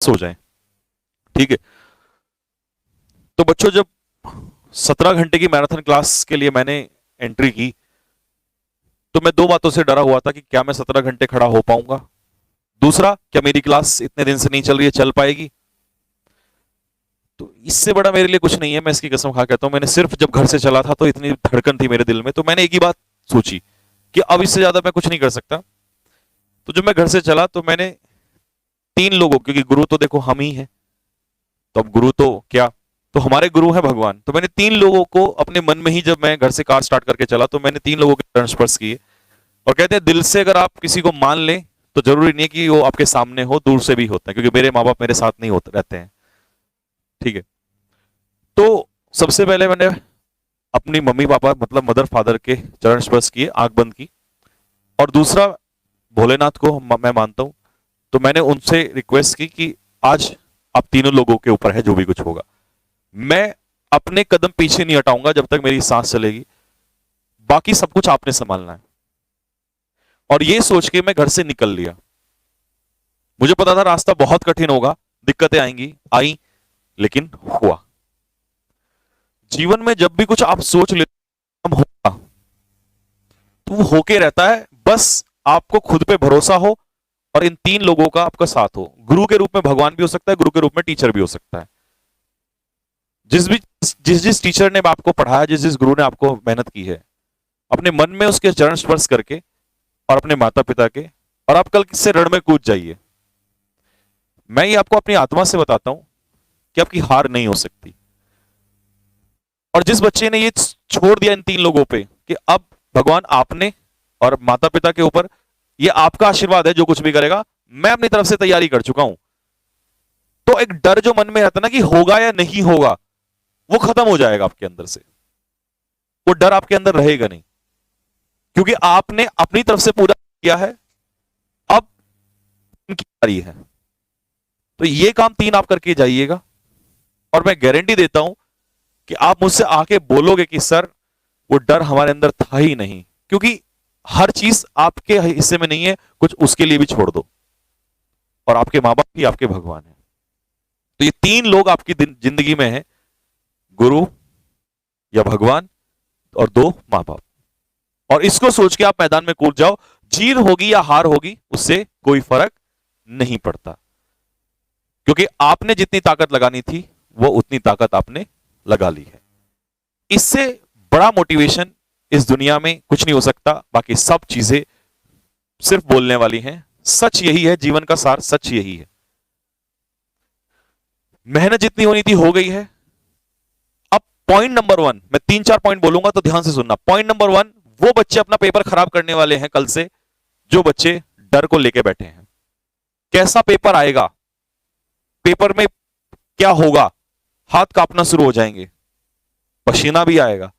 हो जाए। ठीक है, तो बच्चों जब 17 घंटे की मैराथन क्लास के लिए मैंने एंट्री की तो मैं दो बातों से डरा हुआ था कि क्या मैं 17 घंटे खड़ा हो पाऊंगा, दूसरा क्या मेरी क्लास इतने दिन से नहीं चल रही है, चल पाएगी। तो इससे बड़ा मेरे लिए कुछ नहीं है, मैं इसकी कसम खा कहता हूं। मैंने सिर्फ जब घर से चला था तो इतनी धड़कन थी मेरे दिल में, तो मैंने एक ही बात सोची कि अब इससे ज्यादा मैं कुछ नहीं कर सकता। तो जब मैं घर से चला तो मैंने 3 लोगों, क्योंकि गुरु तो देखो हम ही हैं, तो अब गुरु तो क्या, तो हमारे गुरु हैं भगवान। तो मैंने 3 लोगों को अपने मन में ही, जब मैं घर से कार स्टार्ट करके चला तो मैंने 3 लोगों के चरण स्पर्श किए। और कहते हैं दिल से अगर आप किसी को मान लें तो जरूरी नहीं है कि वो आपके सामने हो, दूर से भी होता है, क्योंकि मेरे माँ बाप मेरे साथ नहीं होते रहते हैं। ठीक है, तो सबसे पहले मैंने अपनी मम्मी पापा मतलब मदर फादर के चरण स्पर्श किए, आंख बंद की। और दूसरा, भोलेनाथ को मैं मानता हूं, तो मैंने उनसे रिक्वेस्ट की कि आज आप 3 लोगों के ऊपर है जो भी कुछ होगा, मैं अपने कदम पीछे नहीं हटाऊंगा जब तक मेरी सांस चलेगी, बाकी सब कुछ आपने संभालना है। और ये सोच के मैं घर से निकल लिया। मुझे पता था रास्ता बहुत कठिन होगा, दिक्कतें आएंगी, आई, लेकिन हुआ। जीवन में जब भी कुछ आप सोच लेते होगा तो वो होके रहता है, बस आपको खुद पे भरोसा हो और इन 3 लोगों का आपका साथ हो। गुरु के रूप में भगवान भी हो सकता है, गुरु के रूप में टीचर भी हो सकता है। जिस जिस टीचर ने आपको पढ़ाया, जिस जिस गुरु ने आपको मेहनत की है, अपने मन में उसके चरण स्पर्श करके और अपने माता पिता के, और आप कल किससे रण में कूद जाइए। मैं ये आपको अपनी आत्मा से बताता हूं कि आपकी हार नहीं हो सकती। और जिस बच्चे ने ये छोड़ दिया इन 3 लोगों पे कि अब भगवान आपने और माता पिता के ऊपर, ये आपका आशीर्वाद है, जो कुछ भी करेगा मैं अपनी तरफ से तैयारी कर चुका हूं, तो एक डर जो मन में रहता ना कि होगा या नहीं होगा, वो खत्म हो जाएगा आपके अंदर से। वो डर आपके अंदर रहेगा नहीं, क्योंकि आपने अपनी तरफ से पूरा किया है, अब इनकी बारी है। तो ये काम 3 आप करके जाइएगा, और मैं गारंटी देता हूं कि आप मुझसे आके बोलोगे कि सर वो डर हमारे अंदर था ही नहीं, क्योंकि हर चीज आपके हिस्से में नहीं है, कुछ उसके लिए भी छोड़ दो, और आपके मां बाप ही आपके भगवान हैं। तो ये 3 लोग आपकी जिंदगी में हैं, गुरु या भगवान और 2 मां बाप। और इसको सोच के आप मैदान में कूद जाओ, जीत होगी या हार होगी उससे कोई फर्क नहीं पड़ता, क्योंकि आपने जितनी ताकत लगानी थी वो उतनी ताकत आपने लगा ली है। इससे बड़ा मोटिवेशन इस दुनिया में कुछ नहीं हो सकता। बाकी सब चीजें सिर्फ बोलने वाली हैं, सच यही है, जीवन का सार सच यही है। मेहनत जितनी होनी थी हो गई है। अब पॉइंट नंबर 1, मैं 3-4 पॉइंट बोलूंगा तो ध्यान से सुनना। पॉइंट नंबर 1, वो बच्चे अपना पेपर खराब करने वाले हैं कल से जो बच्चे डर को लेके बैठे हैं। कैसा पेपर आएगा, पेपर में क्या होगा, हाथ कांपना शुरू हो जाएंगे, पसीना भी आएगा,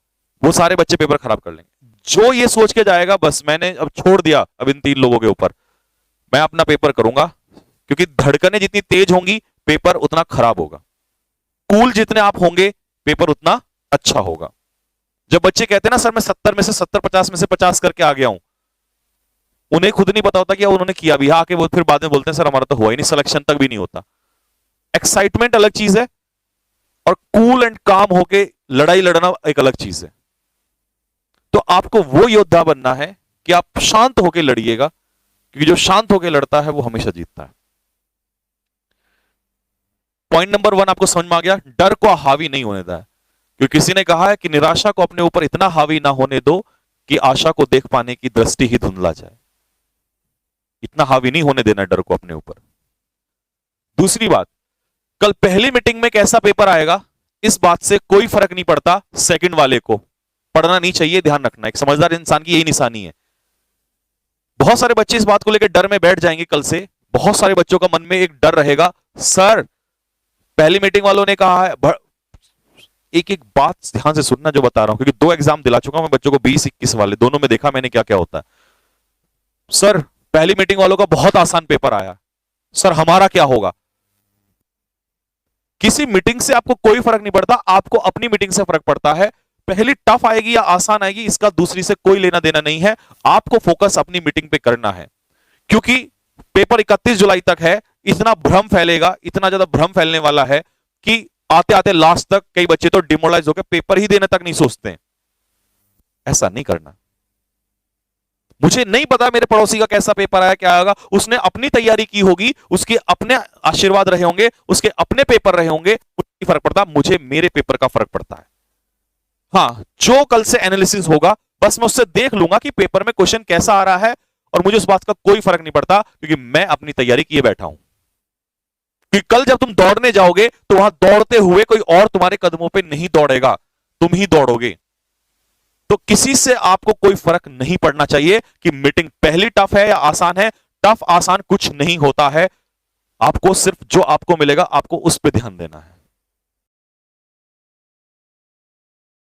वो सारे बच्चे पेपर खराब कर लेंगे। जो ये सोच के जाएगा बस मैंने अब छोड़ दिया, अब इन 3 लोगों के ऊपर मैं अपना पेपर करूंगा, क्योंकि धड़कनें जितनी तेज होंगी पेपर उतना खराब होगा, कूल जितने आप होंगे पेपर उतना अच्छा होगा। जब बच्चे कहते हैं ना सर मैं 70 में से 70, 50 में से 50 करके आ गया हूं, उन्हें खुद नहीं पता होता कि उन्होंने किया भी आके, वो फिर बाद में बोलते हैं सर हमारा तो हुआ ही नहीं, सिलेक्शन तक भी नहीं होता। एक्साइटमेंट अलग चीज है और कूल एंड काम होके लड़ाई लड़ना एक अलग चीज है। तो आपको वो योद्धा बनना है कि आप शांत होकर लड़िएगा, क्योंकि जो शांत होकर लड़ता है वो हमेशा जीतता है। पॉइंट नंबर 1 आपको समझ में आ गया, डर को हावी नहीं होने देना। क्योंकि किसी ने कहा है कि निराशा को अपने ऊपर इतना हावी ना होने दो कि आशा को देख पाने की दृष्टि ही धुंधला जाए। इतना हावी नहीं होने देना डर को अपने ऊपर। दूसरी बात, कल पहली मीटिंग में कैसा पेपर आएगा इस बात से कोई फर्क नहीं पड़ता, सेकंड वाले को पढ़ना नहीं चाहिए, ध्यान रखना। एक समझदार इंसान की यही निशानी है। बहुत सारे बच्चे इस बात को लेकर डर में बैठ जाएंगे कल से। बहुत सारे बच्चों का मन में एक डर रहेगा, सर पहली मीटिंग वालों ने कहा है। एक एक बात ध्यान से सुनना जो बता रहा हूं, क्योंकि 2 एग्जाम दिला चुका हूं मैं बच्चों को, 20-21 वाले, दोनों में देखा मैंने क्या क्या होता है। सर पहली मीटिंग वालों का बहुत आसान पेपर आया, सर हमारा क्या होगा। किसी मीटिंग से आपको कोई फर्क नहीं पड़ता, आपको अपनी मीटिंग से फर्क पड़ता है। पहली टफ आएगी या आसान आएगी इसका दूसरी से कोई लेना देना नहीं है, आपको फोकस अपनी मीटिंग पे करना है। क्योंकि पेपर 31 जुलाई तक है, इतना भ्रम फैलेगा, इतना ज्यादा भ्रम फैलने वाला है कि आते आते लास्ट तक कई बच्चे तो डिमोरलाइज होकर पेपर ही देने तक नहीं सोचते हैं। ऐसा नहीं करना। मुझे नहीं पता मेरे पड़ोसी का कैसा पेपर आया, क्या आएगा, उसने अपनी तैयारी की होगी, उसके अपने आशीर्वाद रहे होंगे, उसके अपने पेपर रहे होंगे, मुझे फर्क पड़ता, मुझे मेरे पेपर का फर्क पड़ता है। हाँ, जो कल से एनालिसिस होगा बस मैं उससे देख लूंगा कि पेपर में क्वेश्चन कैसा आ रहा है, और मुझे उस बात का कोई फर्क नहीं पड़ता, क्योंकि मैं अपनी तैयारी किए बैठा हूं। कि कल जब तुम दौड़ने जाओगे तो वहां दौड़ते हुए कोई और तुम्हारे कदमों पे नहीं दौड़ेगा, तुम ही दौड़ोगे। तो किसी से आपको कोई फर्क नहीं पड़ना चाहिए कि मीटिंग पहली टफ है या आसान है। टफ आसान कुछ नहीं होता है, आपको सिर्फ जो आपको मिलेगा आपको उस पर ध्यान देना है।